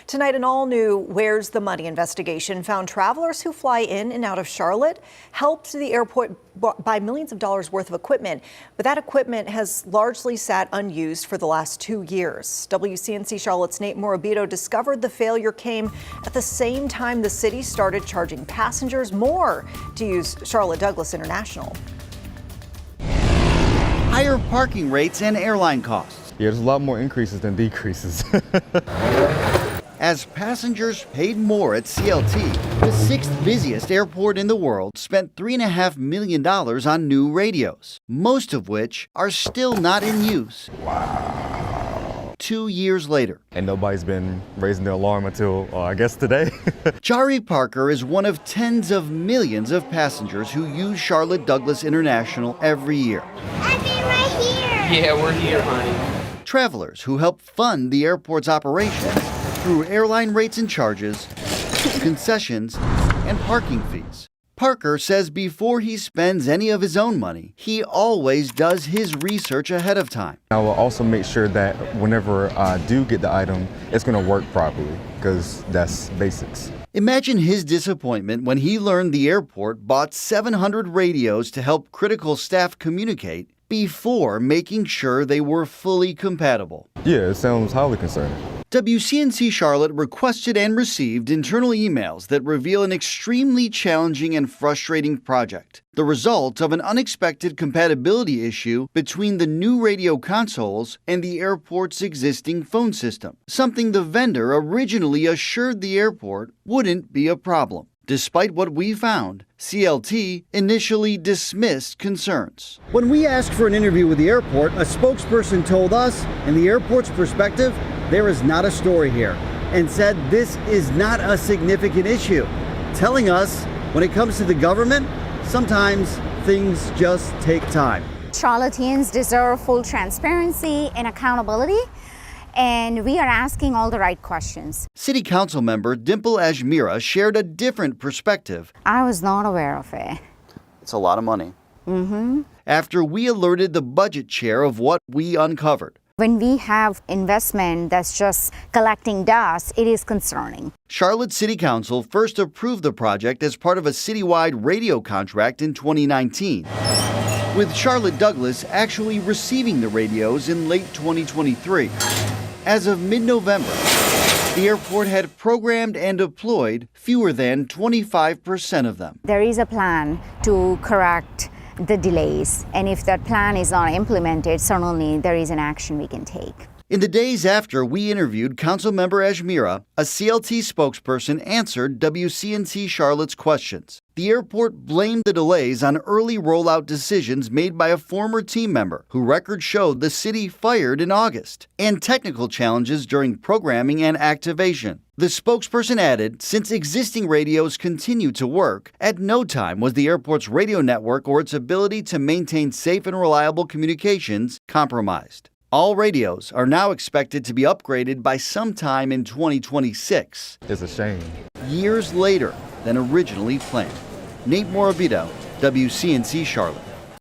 Tonight, an all-new Where's the Money investigation found travelers who fly in and out of Charlotte helped the airport buy millions of dollars worth of equipment. But that equipment has largely sat unused for the last 2 years. WCNC Charlotte's Nate Morabito discovered the failure came at the same time the city started charging passengers more to use Charlotte Douglas International. Higher parking rates and airline costs. Yeah, there's a lot more increases than decreases. As passengers paid more at CLT, the sixth busiest airport in the world spent $3.5 million on new radios, most of which are still not in use. Wow. 2 years later. And nobody's been raising the alarm until, I guess, today. Jah're Parker is one of tens of millions of passengers who use Charlotte Douglas International every year. I'll be right here. Yeah, we're here, honey. Travelers who help fund the airport's operations through airline rates and charges, concessions, and parking fees. Parker says before he spends any of his own money, he always does his research ahead of time. I will also make sure that whenever I do get the item, it's going to work properly, because that's basics. Imagine his disappointment when he learned the airport bought 700 radios to help critical staff communicate before making sure they were fully compatible. Yeah, it sounds highly concerning. WCNC Charlotte requested and received internal emails that reveal an extremely challenging and frustrating project, the result of an unexpected compatibility issue between the new radio consoles and the airport's existing phone system, something the vendor originally assured the airport wouldn't be a problem. Despite what we found, CLT initially dismissed concerns. When we asked for an interview with the airport, a spokesperson told us, in the airport's perspective, there is not a story here, and said this is not a significant issue, telling us when it comes to the government, sometimes things just take time. Charlotteans deserve full transparency and accountability, and we are asking all the right questions. City Council member Dimple Ajmira shared a different perspective. I was not aware of it. It's a lot of money. After we alerted the budget chair of what we uncovered. When we have investment that's just collecting dust, it is concerning. Charlotte City Council first approved the project as part of a citywide radio contract in 2019, with Charlotte Douglas actually receiving the radios in late 2023. As of mid-November, the airport had programmed and deployed fewer than 25% of them. There is a plan to correct the delays, and if that plan is not implemented, certainly there is an action we can take. In the days after we interviewed Councilmember Ajmira, a CLT spokesperson answered WCNC Charlotte's questions. The airport blamed the delays on early rollout decisions made by a former team member who records showed the city fired in August, and technical challenges during programming and activation. The spokesperson added, since existing radios continue to work, at no time was the airport's radio network or its ability to maintain safe and reliable communications compromised. All radios are now expected to be upgraded by sometime in 2026. It's a shame. Years later than originally planned. Nate Morabito, WCNC Charlotte.